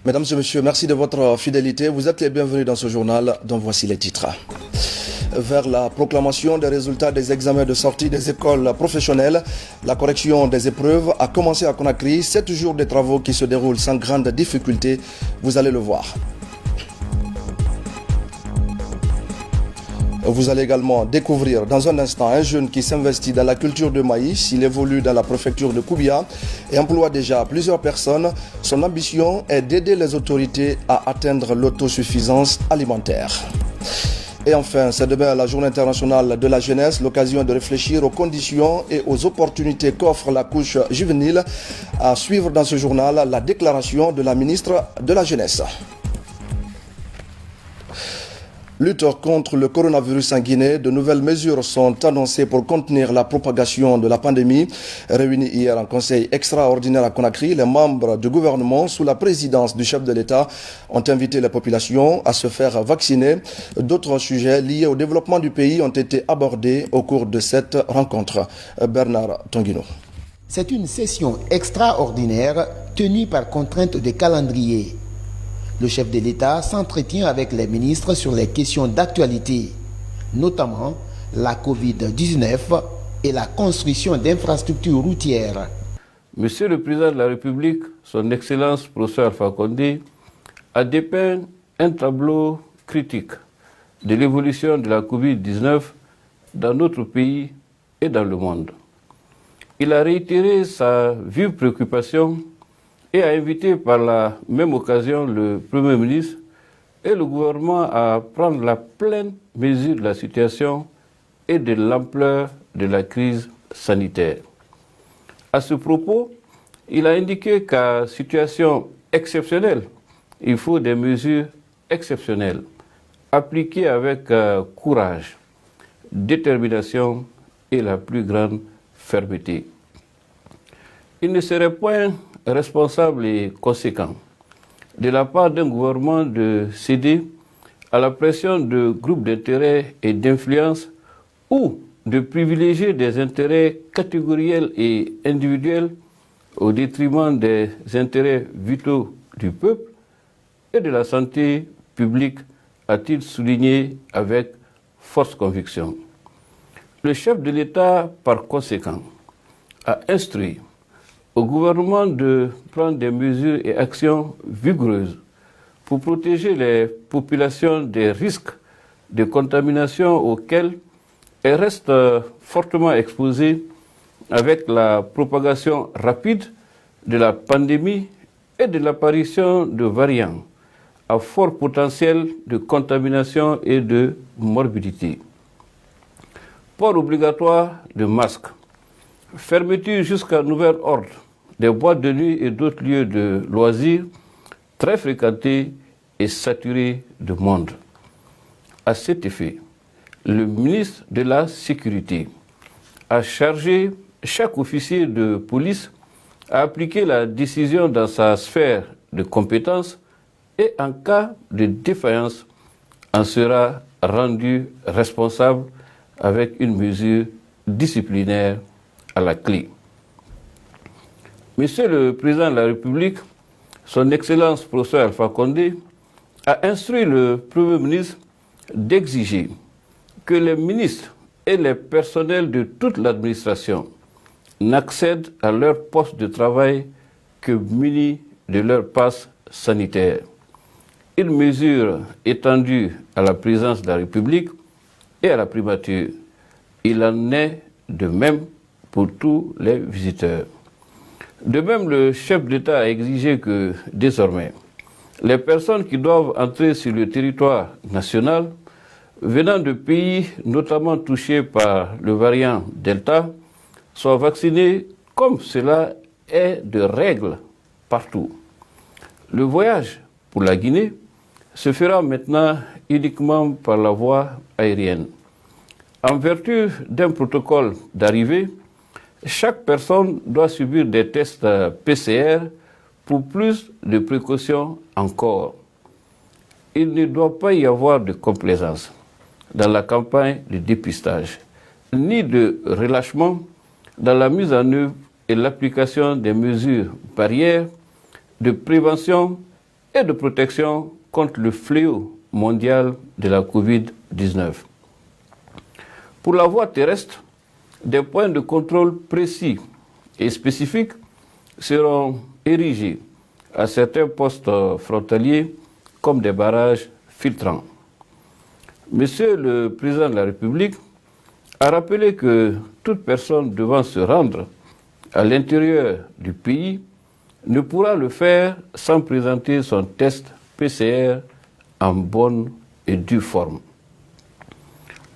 Mesdames et messieurs, merci de votre fidélité. Vous êtes les bienvenus dans ce journal dont voici les titres. Vers la proclamation des résultats des examens de sortie des écoles professionnelles, la correction des épreuves a commencé à Conakry. 7 jours de travaux qui se déroulent sans grande difficulté, vous allez le voir. Vous allez également découvrir dans un instant un jeune qui s'investit dans la culture de maïs. Il évolue dans la préfecture de Koubia et emploie déjà plusieurs personnes. Son ambition est d'aider les autorités à atteindre l'autosuffisance alimentaire. Et enfin, c'est demain la Journée internationale de la jeunesse, l'occasion de réfléchir aux conditions et aux opportunités qu'offre la couche juvénile. À suivre dans ce journal la déclaration de la ministre de la Jeunesse. Lutte contre le coronavirus en Guinée, de nouvelles mesures sont annoncées pour contenir la propagation de la pandémie. Réunis hier en conseil extraordinaire à Conakry, les membres du gouvernement, sous la présidence du chef de l'État, ont invité la population à se faire vacciner. D'autres sujets liés au développement du pays ont été abordés au cours de cette rencontre. Bernard Tonguino. C'est une session extraordinaire tenue par contrainte de calendrier. Le chef de l'État s'entretient avec les ministres sur les questions d'actualité, notamment la Covid-19 et la construction d'infrastructures routières. Monsieur le Président de la République, son Excellence professeur Alpha Condé, a dépeint un tableau critique de l'évolution de la Covid-19 dans notre pays et dans le monde. Il a réitéré sa vive préoccupation et a invité par la même occasion le Premier ministre et le gouvernement à prendre la pleine mesure de la situation et de l'ampleur de la crise sanitaire. À ce propos, il a indiqué qu'à situation exceptionnelle, il faut des mesures exceptionnelles, appliquées avec courage, détermination et la plus grande fermeté. Il ne serait point responsable et conséquent de la part d'un gouvernement de céder à la pression de groupes d'intérêts et d'influence ou de privilégier des intérêts catégoriels et individuels au détriment des intérêts vitaux du peuple et de la santé publique, a-t-il souligné avec forte conviction. Le chef de l'État, par conséquent, a instruit au gouvernement de prendre des mesures et actions vigoureuses pour protéger les populations des risques de contamination auxquels elles restent fortement exposées avec la propagation rapide de la pandémie et de l'apparition de variants à fort potentiel de contamination et de morbidité. Port obligatoire de masques, fermeture jusqu'à nouvel ordre des boîtes de nuit et d'autres lieux de loisirs très fréquentés et saturés de monde. À cet effet, le ministre de la Sécurité a chargé chaque officier de police à appliquer la décision dans sa sphère de compétence et en cas de défaillance, en sera rendu responsable avec une mesure disciplinaire à la clé. Monsieur le Président de la République, son Excellence professeur Alpha Condé, a instruit le Premier ministre d'exiger que les ministres et les personnels de toute l'administration n'accèdent à leur poste de travail que munis de leur passe sanitaire. Une mesure étendue à la présidence de la République et à la primature. Il en est de même pour tous les visiteurs. De même, le chef d'État a exigé que, désormais, les personnes qui doivent entrer sur le territoire national, venant de pays notamment touchés par le variant Delta, soient vaccinées comme cela est de règle partout. Le voyage pour la Guinée se fera maintenant uniquement par la voie aérienne. En vertu d'un protocole d'arrivée, chaque personne doit subir des tests PCR pour plus de précautions encore. Il ne doit pas y avoir de complaisance dans la campagne de dépistage, ni de relâchement dans la mise en œuvre et l'application des mesures barrières de prévention et de protection contre le fléau mondial de la COVID-19. Pour la voie terrestre, des points de contrôle précis et spécifiques seront érigés à certains postes frontaliers comme des barrages filtrants. Monsieur le Président de la République a rappelé que toute personne devant se rendre à l'intérieur du pays ne pourra le faire sans présenter son test PCR en bonne et due forme.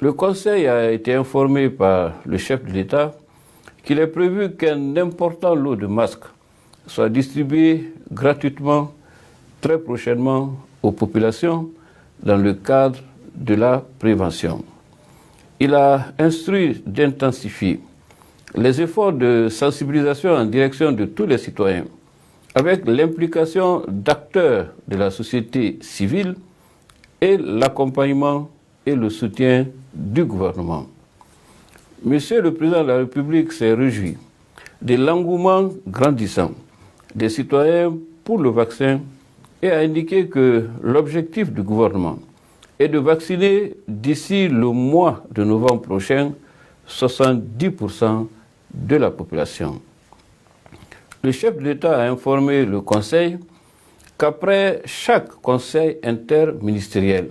Le Conseil a été informé par le chef de l'État qu'il est prévu qu'un important lot de masques soit distribué gratuitement très prochainement aux populations dans le cadre de la prévention. Il a instruit d'intensifier les efforts de sensibilisation en direction de tous les citoyens, avec l'implication d'acteurs de la société civile et l'accompagnement et le soutien du gouvernement. Monsieur le Président de la République s'est réjoui de l'engouement grandissant des citoyens pour le vaccin et a indiqué que l'objectif du gouvernement est de vacciner d'ici le mois de novembre prochain 70% de la population. Le chef de l'État a informé le Conseil qu'après chaque conseil interministériel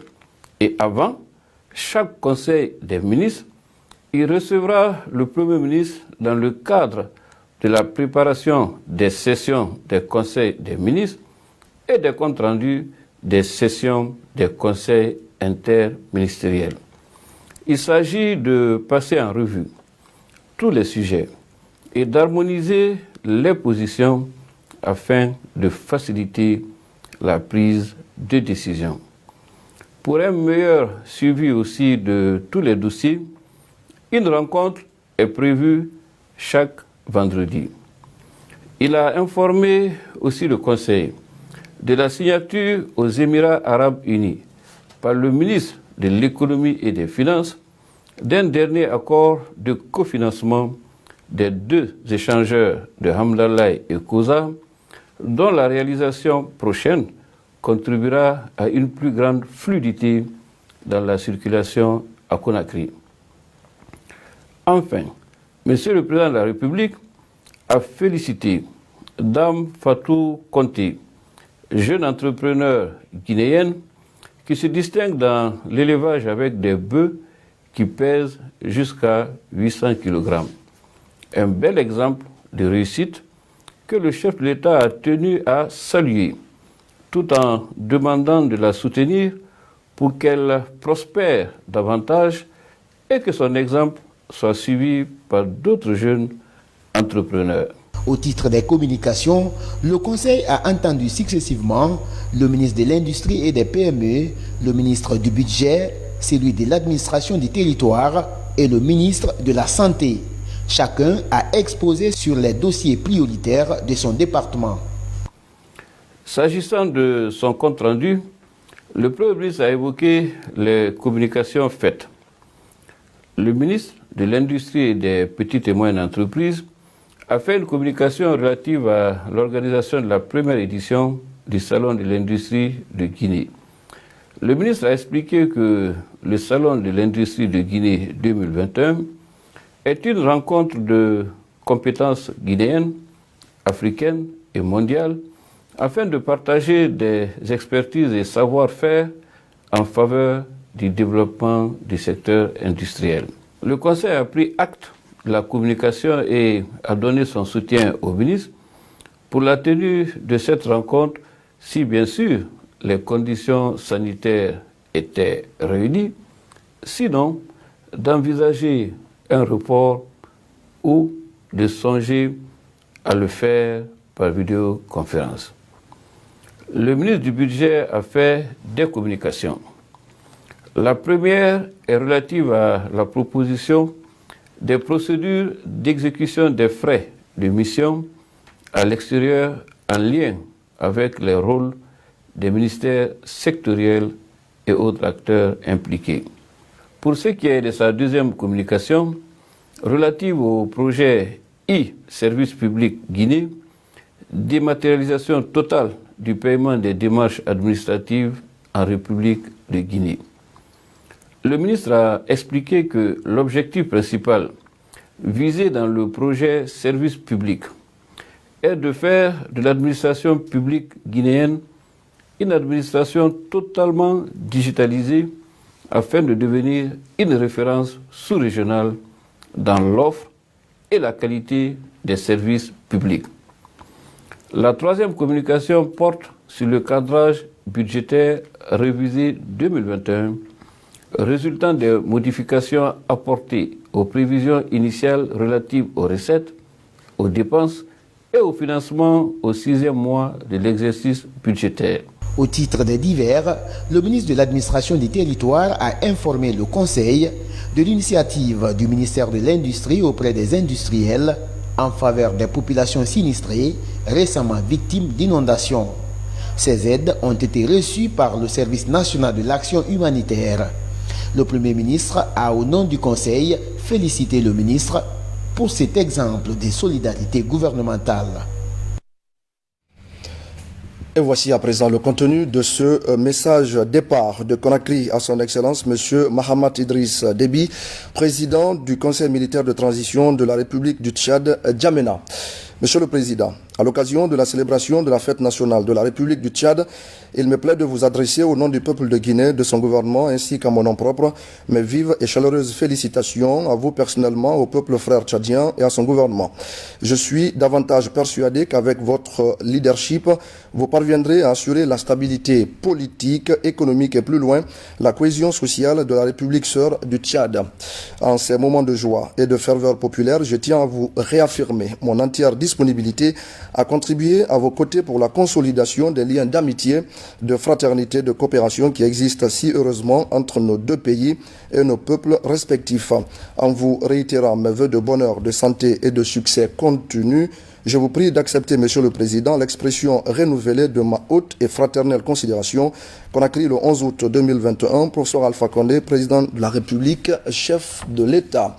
et avant chaque conseil des ministres, il recevra le Premier ministre dans le cadre de la préparation des sessions des conseils des ministres et des comptes rendus des sessions des conseils interministériels. Il s'agit de passer en revue tous les sujets et d'harmoniser les positions afin de faciliter la prise de décision. Pour un meilleur suivi aussi de tous les dossiers, une rencontre est prévue chaque vendredi. Il a informé aussi le Conseil de la signature aux Émirats arabes unis par le ministre de l'Économie et des Finances d'un dernier accord de cofinancement des deux échangeurs de Hamdallah et Koza, dont la réalisation prochaine contribuera à une plus grande fluidité dans la circulation à Conakry. Enfin, Monsieur le Président de la République a félicité Dame Fatou Conté, jeune entrepreneur guinéenne qui se distingue dans l'élevage avec des bœufs qui pèsent jusqu'à 800 kg. Un bel exemple de réussite que le chef de l'État a tenu à saluer, tout en demandant de la soutenir pour qu'elle prospère davantage et que son exemple soit suivi par d'autres jeunes entrepreneurs. Au titre des communications, le Conseil a entendu successivement le ministre de l'Industrie et des PME, le ministre du Budget, celui de l'Administration du Territoire et le ministre de la Santé. Chacun a exposé sur les dossiers prioritaires de son département. S'agissant de son compte rendu, le Premier ministre a évoqué les communications faites. Le ministre de l'Industrie et des petites et moyennes entreprises a fait une communication relative à l'organisation de la première édition du Salon de l'Industrie de Guinée. Le ministre a expliqué que le Salon de l'Industrie de Guinée 2021 est une rencontre de compétences guinéennes, africaines et mondiales afin de partager des expertises et savoir-faire en faveur du développement du secteur industriel. Le Conseil a pris acte de la communication et a donné son soutien au ministre pour la tenue de cette rencontre si bien sûr les conditions sanitaires étaient réunies, sinon d'envisager un report ou de songer à le faire par vidéoconférence. Le ministre du Budget a fait des communications. La première est relative à la proposition des procédures d'exécution des frais de mission à l'extérieur en lien avec les rôles des ministères sectoriels et autres acteurs impliqués. Pour ce qui est de sa deuxième communication, relative au projet e-Service public Guinée, dématérialisation totale du paiement des démarches administratives en République de Guinée. Le ministre a expliqué que l'objectif principal visé dans le projet Service public est de faire de l'administration publique guinéenne une administration totalement digitalisée afin de devenir une référence sous-régionale dans l'offre et la qualité des services publics. La troisième communication porte sur le cadrage budgétaire révisé 2021, résultant des modifications apportées aux prévisions initiales relatives aux recettes, aux dépenses et au financement au 6e mois de l'exercice budgétaire. Au titre des divers, le ministre de l'Administration du Territoire a informé le Conseil de l'initiative du ministère de l'Industrie auprès des industriels en faveur des populations sinistrées récemment victimes d'inondations. Ces aides ont été reçues par le Service national de l'action humanitaire. Le Premier ministre a, au nom du Conseil, félicité le ministre pour cet exemple de solidarité gouvernementale. Et voici à présent le contenu de ce message départ de Conakry à son Excellence M. Mahamat Idriss Déby, président du Conseil militaire de transition de la République du Tchad, Djamena. Monsieur le Président, à l'occasion de la célébration de la fête nationale de la République du Tchad, il me plaît de vous adresser au nom du peuple de Guinée, de son gouvernement ainsi qu'à mon nom propre, mes vives et chaleureuses félicitations à vous personnellement, au peuple frère tchadien et à son gouvernement. Je suis davantage persuadé qu'avec votre leadership, vous parviendrez à assurer la stabilité politique, économique et plus loin, la cohésion sociale de la République sœur du Tchad. En ces moments de joie et de ferveur populaire, je tiens à vous réaffirmer mon entière disponibilité à contribuer à vos côtés pour la consolidation des liens d'amitié, de fraternité, de coopération qui existent si heureusement entre nos deux pays et nos peuples respectifs. En vous réitérant mes vœux de bonheur, de santé et de succès continu, je vous prie d'accepter, Monsieur le Président, l'expression renouvelée de ma haute et fraternelle considération. Conakry, le 11 août 2021, professeur Alpha Condé, président de la République, chef de l'État.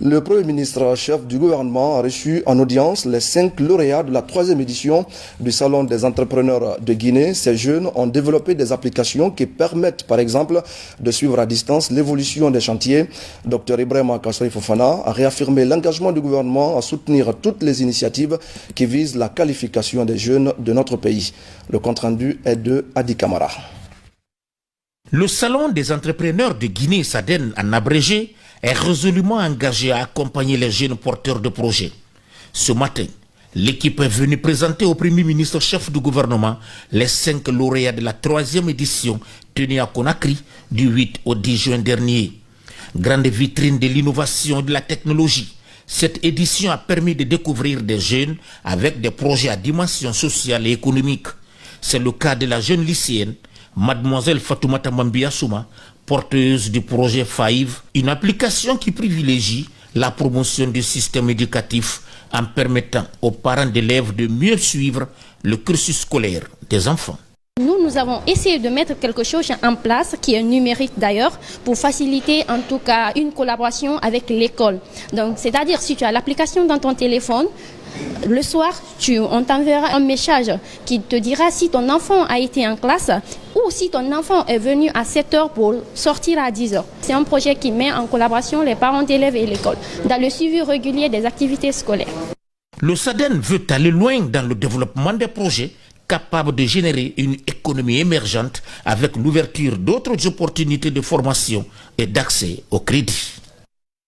Le Premier ministre, chef du gouvernement, a reçu en audience les 5 lauréats de la 3e édition du Salon des entrepreneurs de Guinée. Ces jeunes ont développé des applications qui permettent, par exemple, de suivre à distance l'évolution des chantiers. Dr Ibrahima Kassory Fofana a réaffirmé l'engagement du gouvernement à soutenir toutes les initiatives qui visent la qualification des jeunes de notre pays. Le compte-rendu est de Adi Kamara. Le Salon des entrepreneurs de Guinée, SADEN en abrégé, est résolument engagé à accompagner les jeunes porteurs de projets. Ce matin, l'équipe est venue présenter au Premier ministre chef du gouvernement les 5 lauréats de la 3e édition tenue à Conakry du 8 au 10 juin dernier. Grande vitrine de l'innovation et de la technologie, cette édition a permis de découvrir des jeunes avec des projets à dimension sociale et économique. C'est le cas de la jeune lycéenne, Mademoiselle Fatoumata Mambia Souma, porteuse du projet FAIV, une application qui privilégie la promotion du système éducatif en permettant aux parents d'élèves de mieux suivre le cursus scolaire des enfants. Nous avons essayé de mettre quelque chose en place, qui est numérique d'ailleurs, pour faciliter en tout cas une collaboration avec l'école. Donc, c'est-à-dire si tu as l'application dans ton téléphone, le soir, on t'enverra un message qui te dira si ton enfant a été en classe ou si ton enfant est venu à 7 h pour sortir à 10 h. C'est un projet qui met en collaboration les parents d'élèves et l'école dans le suivi régulier des activités scolaires. Le SADEN veut aller loin dans le développement des projets capables de générer une économie émergente avec l'ouverture d'autres opportunités de formation et d'accès au crédit.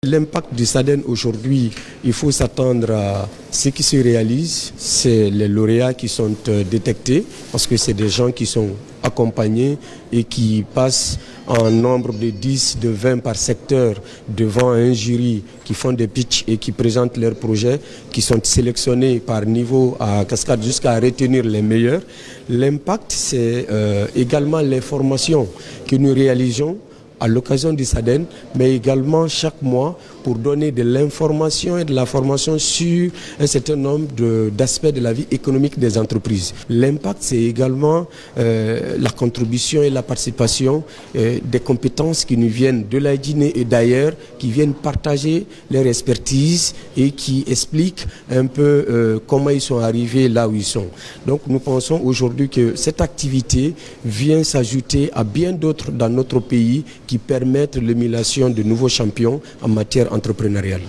L'impact du SADEN aujourd'hui, il faut s'attendre à ce qui se réalise. C'est les lauréats qui sont détectés parce que c'est des gens qui sont accompagnés et qui passent en nombre de 10, de 20 par secteur devant un jury qui font des pitchs et qui présentent leurs projets, qui sont sélectionnés par niveau à cascade jusqu'à retenir les meilleurs. L'impact, c'est également les formations que nous réalisons à l'occasion du SADEN, mais également chaque mois pour donner de l'information et de la formation sur un certain nombre d'aspects de la vie économique des entreprises. L'impact, c'est également la contribution et la participation des compétences qui nous viennent de la Guinée et d'ailleurs, qui viennent partager leur expertise et qui expliquent un peu comment ils sont arrivés là où ils sont. Donc nous pensons aujourd'hui que cette activité vient s'ajouter à bien d'autres dans notre pays qui permettent l'émulation de nouveaux champions en matière entrepreneuriale.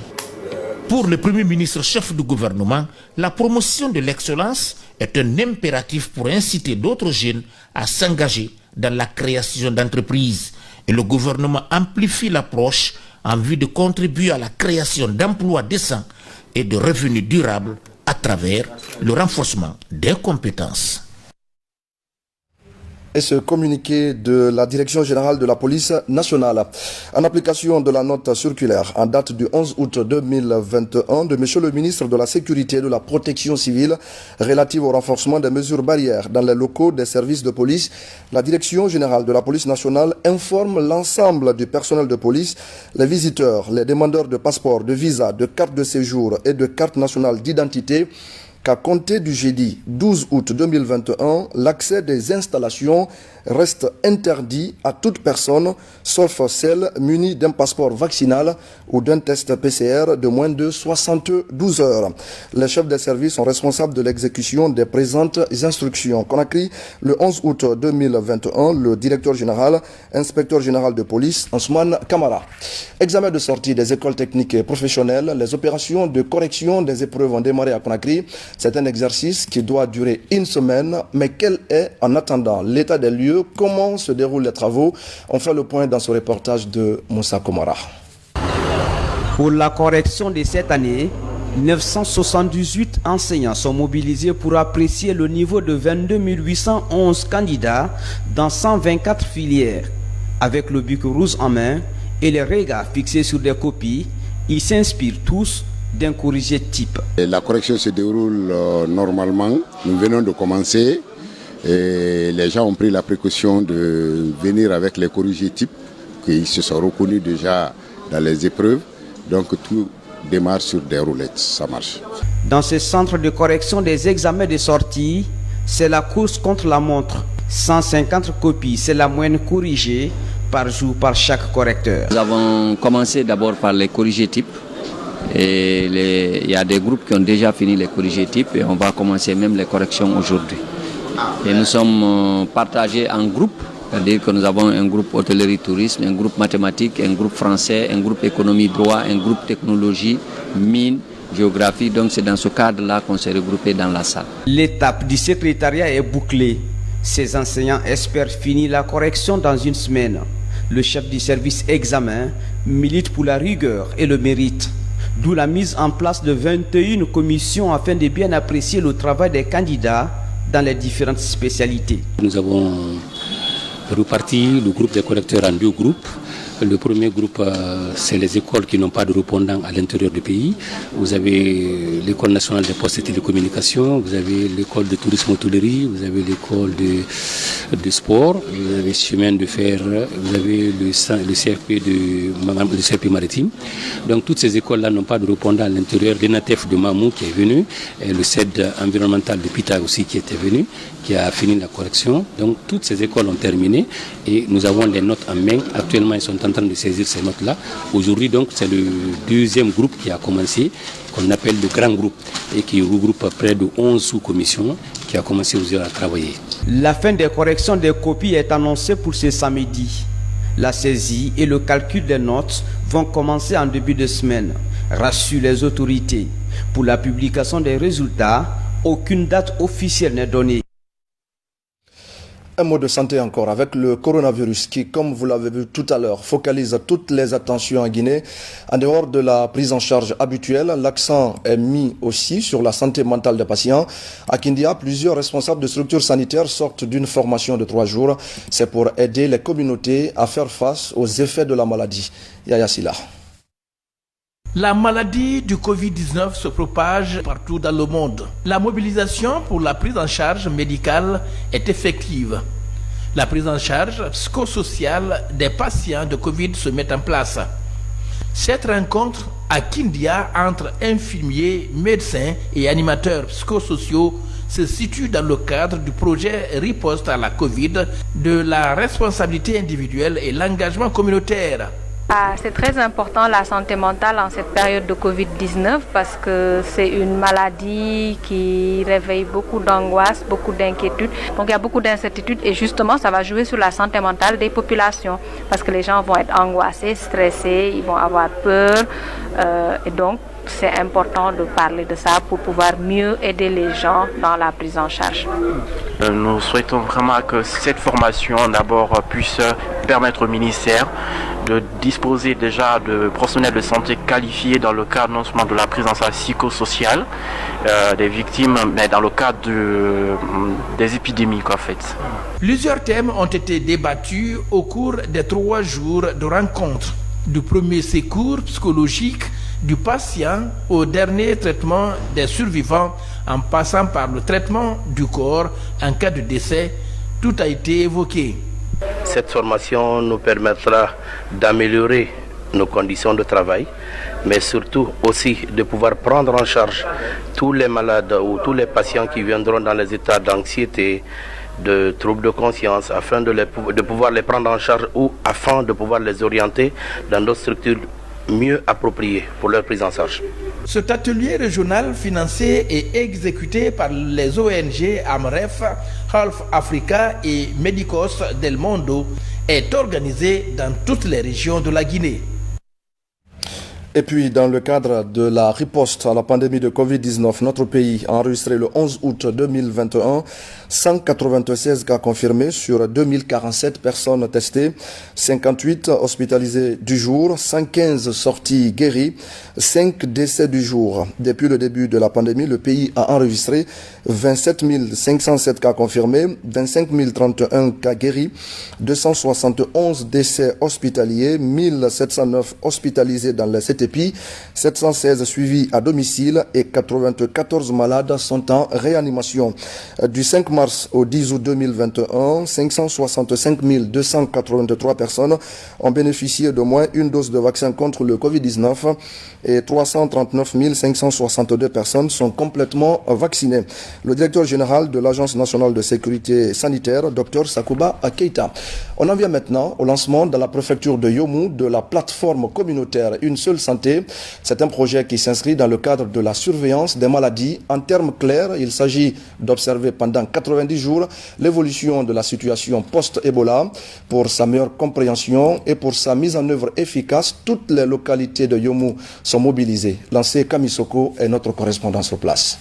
Pour le Premier ministre chef du gouvernement, la promotion de l'excellence est un impératif pour inciter d'autres jeunes à s'engager dans la création d'entreprises. Et le gouvernement amplifie l'approche en vue de contribuer à la création d'emplois décents et de revenus durables à travers le renforcement des compétences. Et ce communiqué de la Direction générale de la police nationale. En application de la note circulaire en date du 11 août 2021 de M. le ministre de la Sécurité et de la Protection civile relative au renforcement des mesures barrières dans les locaux des services de police, la Direction générale de la police nationale informe l'ensemble du personnel de police, les visiteurs, les demandeurs de passeports, de visas, de cartes de séjour et de cartes nationales d'identité qu'à compter du jeudi 12 août 2021, l'accès des installations reste interdit à toute personne, sauf celle munie d'un passeport vaccinal ou d'un test PCR de moins de 72 heures. Les chefs des services sont responsables de l'exécution des présentes instructions. Conakry, le 11 août 2021, le directeur général, inspecteur général de police, Ousmane Kamara. Examen de sortie des écoles techniques et professionnelles, les opérations de correction des épreuves ont démarré à Conakry. C'est un exercice qui doit durer une semaine, mais quel est, en attendant, l'état des lieux? Comment se déroulent les travaux? On fait le point dans ce reportage de Moussa Komara. Pour la correction de cette année, 978 enseignants sont mobilisés pour apprécier le niveau de 22 811 candidats dans 124 filières. Avec le bic rouge en main et les regards fixés sur des copies, ils s'inspirent tous d'un corrigé type. La correction se déroule normalement. Nous venons de commencer. Et les gens ont pris la précaution de venir avec les corrigés types, qui se sont reconnus déjà dans les épreuves. Donc tout démarre sur des roulettes, ça marche. Dans ce centre de correction des examens de sortie, c'est la course contre la montre. 150 copies, c'est la moyenne corrigée par jour par chaque correcteur. Nous avons commencé d'abord par les corrigés types. Et il y a des groupes qui ont déjà fini les corrigés types et on va commencer même les corrections aujourd'hui. Et nous sommes partagés en groupes, c'est-à-dire que nous avons un groupe hôtellerie-tourisme, un groupe mathématique, un groupe français, un groupe économie-droit, un groupe technologie, mine, géographie. Donc c'est dans ce cadre-là qu'on s'est regroupés dans la salle. L'étape du secrétariat est bouclée. Ces enseignants espèrent finir la correction dans une semaine. Le chef du service examen milite pour la rigueur et le mérite. D'où la mise en place de 21 commissions afin de bien apprécier le travail des candidats dans les différentes spécialités. Nous avons reparti le groupe des correcteurs en deux groupes. Le premier groupe, c'est les écoles qui n'ont pas de répondants à l'intérieur du pays. Vous avez l'école nationale des postes et télécommunications, vous avez l'école de tourisme hôtellerie, vous avez l'école de sport, vous avez chemin de fer, vous avez le CFP maritime. Donc toutes ces écoles-là n'ont pas de répondants à l'intérieur. L'ENATEF de Mamou qui est venu, et le CED environnemental de Pita aussi qui était venu, qui a fini la correction. Donc toutes ces écoles ont terminé et nous avons les notes en main. Actuellement, ils sont en train de saisir ces notes-là. Aujourd'hui, donc, c'est le deuxième groupe qui a commencé, qu'on appelle le grand groupe, et qui regroupe près de 11 sous-commissions, qui a commencé aujourd'hui à travailler. La fin des corrections des copies est annoncée pour ce samedi. La saisie et le calcul des notes vont commencer en début de semaine, rassurent les autorités. Pour la publication des résultats, aucune date officielle n'est donnée. Un mot de santé encore avec le coronavirus qui, comme vous l'avez vu tout à l'heure, focalise toutes les attentions en Guinée. En dehors de la prise en charge habituelle, l'accent est mis aussi sur la santé mentale des patients. À Kindia, plusieurs responsables de structures sanitaires sortent d'une formation de 3 jours. C'est pour aider les communautés à faire face aux effets de la maladie. Yaya Silla. La maladie du Covid-19 se propage partout dans le monde. La mobilisation pour la prise en charge médicale est effective. La prise en charge psychosociale des patients de Covid se met en place. Cette rencontre à Kindia entre infirmiers, médecins et animateurs psychosociaux se situe dans le cadre du projet Riposte à la Covid, de la responsabilité individuelle et l'engagement communautaire. C'est très important la santé mentale en cette période de Covid-19 parce que c'est une maladie qui réveille beaucoup d'angoisse, beaucoup d'inquiétude. Donc il y a beaucoup d'incertitudes et justement ça va jouer sur la santé mentale des populations parce que les gens vont être angoissés, stressés, ils vont avoir peur et donc c'est important de parler de ça pour pouvoir mieux aider les gens dans la prise en charge. Nous souhaitons vraiment que cette formation d'abord puisse permettre au ministère de disposer déjà de professionnels de santé qualifiés dans le cadre non seulement de la prise en charge psychosociale des victimes, mais dans le cadre des épidémies en fait. Plusieurs thèmes ont été débattus au cours des 3 jours de rencontres, du premier secours psychologique du patient au dernier traitement des survivants en passant par le traitement du corps en cas de décès, tout a été évoqué. Cette formation nous permettra d'améliorer nos conditions de travail, mais surtout aussi de pouvoir prendre en charge tous les malades ou tous les patients qui viendront dans les états d'anxiété, de troubles de conscience, afin de pouvoir les prendre en charge ou afin de pouvoir les orienter dans d'autres structures mieux appropriées pour leur prise en charge. Cet atelier régional financé et exécuté par les ONG AMREF, Half Africa et Medicos del Mondo est organisé dans toutes les régions de la Guinée. Et puis, dans le cadre de la riposte à la pandémie de Covid-19, notre pays a enregistré le 11 août 2021 196 cas confirmés sur 2047 personnes testées, 58 hospitalisés du jour, 115 sorties guéries, 5 décès du jour. Depuis le début de la pandémie, le pays a enregistré 27 507 cas confirmés, 25 031 cas guéris, 271 décès hospitaliers, 1709 hospitalisés dans les CTP, 716 suivis à domicile et 94 malades sont en réanimation. Du 5 mars au 10 août 2021, 565 283 personnes ont bénéficié d'au moins une dose de vaccin contre le Covid-19 et 339 562 personnes sont complètement vaccinées. Le directeur général de l'Agence nationale de sécurité sanitaire, Dr Sakouba Keita. On en vient maintenant au lancement dans la préfecture de Yomou de la plateforme communautaire Une seule santé. C'est un projet qui s'inscrit dans le cadre de la surveillance des maladies. En termes clairs, il s'agit d'observer pendant 90 jours l'évolution de la situation post-Ebola. Pour sa meilleure compréhension et pour sa mise en œuvre efficace, toutes les localités de Yomou sont mobilisées. Lancé Kamisoko est notre correspondant sur place.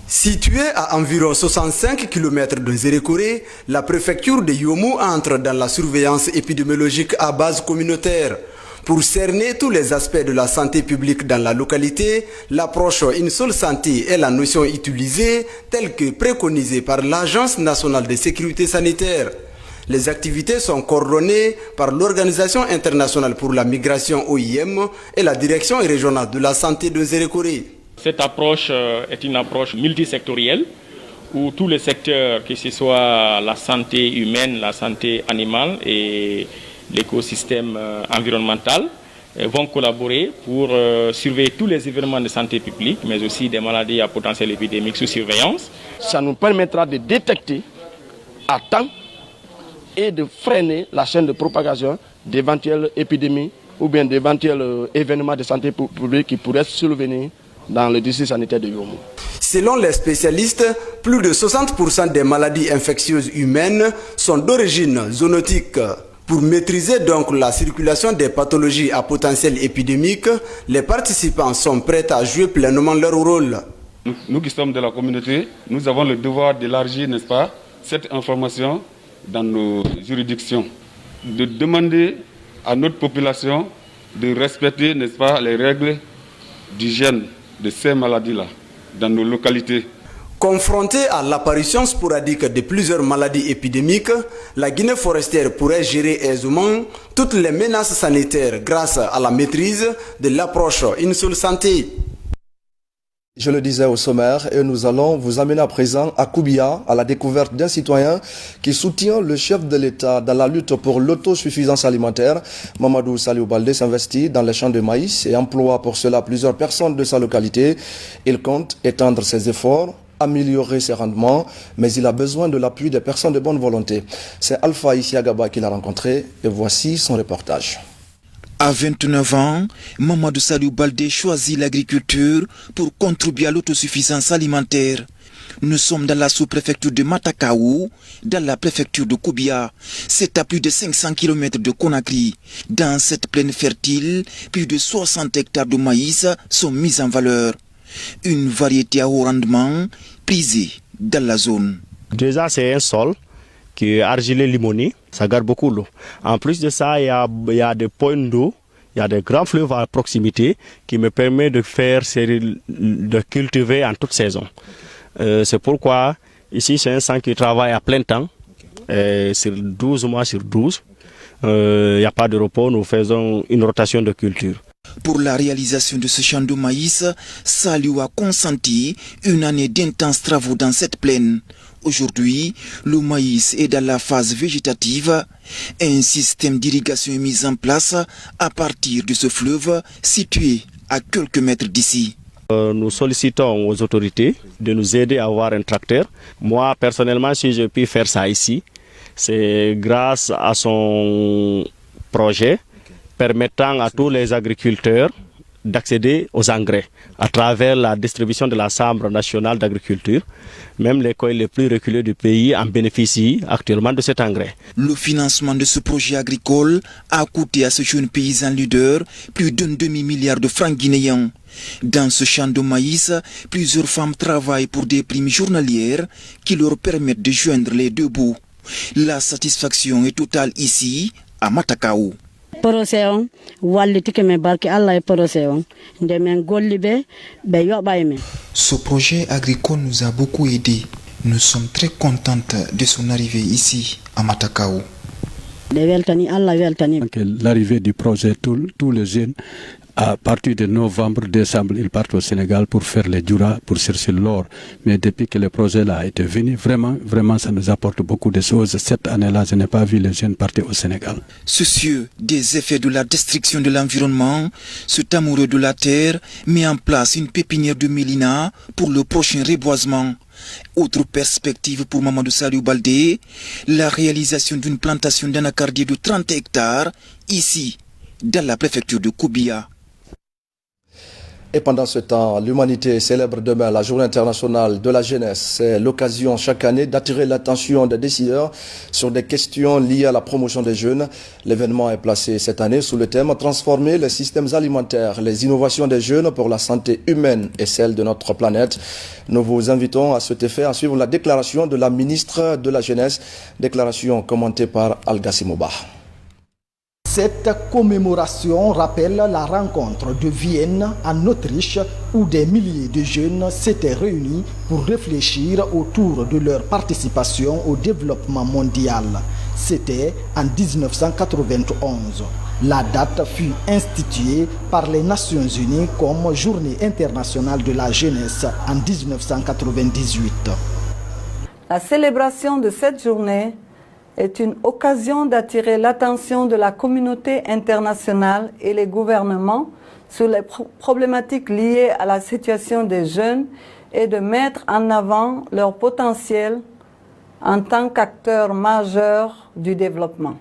Située à environ 65 km de Zérékoré, la préfecture de Yomou entre dans la surveillance épidémiologique à base communautaire. Pour cerner tous les aspects de la santé publique dans la localité, l'approche Une seule santé est la notion utilisée telle que préconisée par l'Agence nationale de sécurité sanitaire. Les activités sont coordonnées par l'Organisation internationale pour la migration OIM et la Direction régionale de la santé de Zérékoré. Cette approche est une approche multisectorielle où tous les secteurs, que ce soit la santé humaine, la santé animale et l'écosystème environnemental, vont collaborer pour surveiller tous les événements de santé publique, mais aussi des maladies à potentiel épidémique sous surveillance. Ça nous permettra de détecter à temps et de freiner la chaîne de propagation d'éventuelles épidémies ou bien d'éventuels événements de santé publique qui pourraient survenir dans le district sanitaire de Yomou. Selon les spécialistes, plus de 60% des maladies infectieuses humaines sont d'origine zoonotique. Pour maîtriser donc la circulation des pathologies à potentiel épidémique, les participants sont prêts à jouer pleinement leur rôle. Nous qui sommes de la communauté, nous avons le devoir d'élargir, n'est-ce pas, cette information dans nos juridictions, de demander à notre population de respecter, n'est-ce pas, les règles d'hygiène de ces maladies-là dans nos localités. Confrontée à l'apparition sporadique de plusieurs maladies épidémiques, la Guinée forestière pourrait gérer aisément toutes les menaces sanitaires grâce à la maîtrise de l'approche Une seule santé. Je le disais au sommaire, et nous allons vous amener à présent à Koubia, à la découverte d'un citoyen qui soutient le chef de l'État dans la lutte pour l'autosuffisance alimentaire. Mamadou Saliou Baldé s'investit dans les champs de maïs et emploie pour cela plusieurs personnes de sa localité. Il compte étendre ses efforts, améliorer ses rendements, mais il a besoin de l'appui des personnes de bonne volonté. C'est Alpha Isiagaba qui l'a rencontré et voici son reportage. À 29 ans, Mamadou Saliou Baldé choisit l'agriculture pour contribuer à l'autosuffisance alimentaire. Nous sommes dans la sous-préfecture de Matakaou, dans la préfecture de Koubia. C'est à plus de 500 km de Conakry. Dans cette plaine fertile, plus de 60 hectares de maïs sont mis en valeur. Une variété à haut rendement prisée dans la zone. Déjà, c'est un sol qui est argilé limoné, ça garde beaucoup l'eau. En plus de ça, il y a des points d'eau, il y a des grands fleuves à proximité qui me permettent de cultiver en toute saison. C'est pourquoi ici c'est un centre qui travaille à plein temps, sur 12 mois sur 12. Il n'y a pas de repos, nous faisons une rotation de culture. Pour la réalisation de ce champ de maïs, Saliou a consenti une année d'intenses travaux dans cette plaine. Aujourd'hui, le maïs est dans la phase végétative. Un système d'irrigation est mis en place à partir de ce fleuve situé à quelques mètres d'ici. Nous sollicitons aux autorités de nous aider à avoir un tracteur. Moi, personnellement, si je puis faire ça ici, c'est grâce à son projet permettant à tous les agriculteurs d'accéder aux engrais à travers la distribution de la Chambre nationale d'agriculture. Même les coins les plus reculés du pays en bénéficient actuellement de cet engrais. Le financement de ce projet agricole a coûté à ce jeune paysan leader plus d'un demi-milliard de francs guinéens. Dans ce champ de maïs, plusieurs femmes travaillent pour des primes journalières qui leur permettent de joindre les deux bouts. La satisfaction est totale ici, à Matakaou. Ce projet agricole nous a beaucoup aidés. Nous sommes très contentes de son arrivée ici, à Matakaou. L'arrivée du projet, tous les jeunes, à partir de novembre, décembre, ils partent au Sénégal pour faire les djura, pour chercher l'or. Mais depuis que le projet-là a été venu, vraiment, ça nous apporte beaucoup de choses. Cette année-là, je n'ai pas vu les jeunes partir au Sénégal. Soucieux des effets de la destruction de l'environnement, cet amoureux de la terre met en place une pépinière de Mélina pour le prochain reboisement. Autre perspective pour Mamadou Saliou Baldé, la réalisation d'une plantation d'anacardier de 30 hectares, ici, dans la préfecture de Koubia. Et pendant ce temps, l'humanité célèbre demain la Journée internationale de la jeunesse. C'est l'occasion chaque année d'attirer l'attention des décideurs sur des questions liées à la promotion des jeunes. L'événement est placé cette année sous le thème « Transformer les systèmes alimentaires, les innovations des jeunes pour la santé humaine et celle de notre planète ». Nous vous invitons à cet effet à suivre la déclaration de la ministre de la Jeunesse, déclaration commentée par Al-Gassimoba. Cette commémoration rappelle la rencontre de Vienne en Autriche où des milliers de jeunes s'étaient réunis pour réfléchir autour de leur participation au développement mondial. C'était en 1991. La date fut instituée par les Nations Unies comme Journée internationale de la jeunesse en 1998. La célébration de cette journée est une occasion d'attirer l'attention de la communauté internationale et les gouvernements sur les problématiques liées à la situation des jeunes et de mettre en avant leur potentiel en tant qu'acteurs majeurs du développement.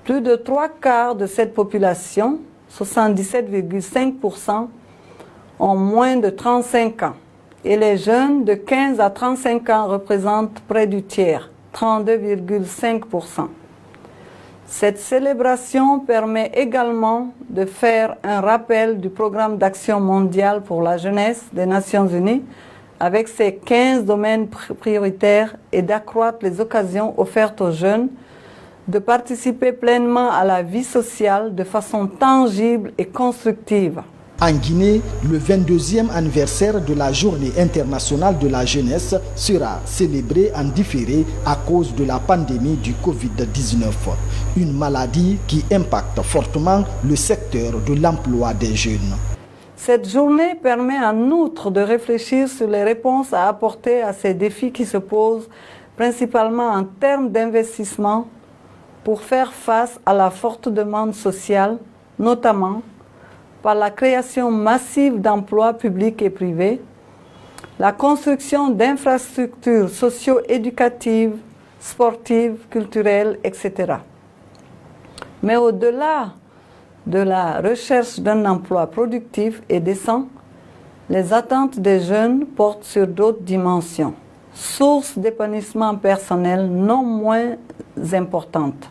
Plus de 3/4 de cette population, 77,5%, ont moins de 35 ans et les jeunes de 15 à 35 ans représentent près du tiers. 32,5%. Cette célébration permet également de faire un rappel du programme d'action mondiale pour la jeunesse des Nations Unies avec ses 15 domaines prioritaires et d'accroître les occasions offertes aux jeunes de participer pleinement à la vie sociale de façon tangible et constructive. En Guinée, le 22e anniversaire de la Journée internationale de la jeunesse sera célébré en différé à cause de la pandémie du Covid-19, une maladie qui impacte fortement le secteur de l'emploi des jeunes. Cette journée permet en outre de réfléchir sur les réponses à apporter à ces défis qui se posent, principalement en termes d'investissement, pour faire face à la forte demande sociale, notamment par la création massive d'emplois publics et privés, la construction d'infrastructures socio-éducatives, sportives, culturelles, etc. Mais au-delà de la recherche d'un emploi productif et décent, les attentes des jeunes portent sur d'autres dimensions, sources d'épanouissement personnel non moins importantes,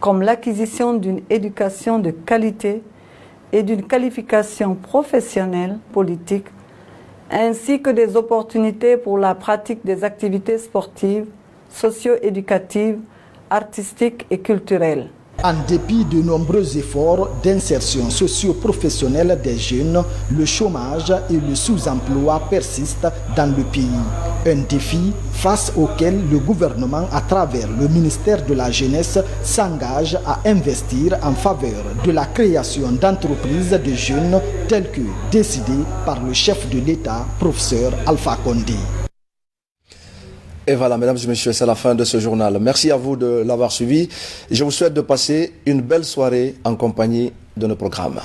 comme l'acquisition d'une éducation de qualité et d'une qualification professionnelle, politique, ainsi que des opportunités pour la pratique des activités sportives, socio-éducatives, artistiques et culturelles. En dépit de nombreux efforts d'insertion socio-professionnelle des jeunes, le chômage et le sous-emploi persistent dans le pays. Un défi face auquel le gouvernement, à travers le ministère de la Jeunesse, s'engage à investir en faveur de la création d'entreprises de jeunes telles que décidées par le chef de l'État, professeur Alpha Condé. Et voilà, mesdames et messieurs, c'est la fin de ce journal. Merci à vous de l'avoir suivi. Je vous souhaite de passer une belle soirée en compagnie de nos programmes.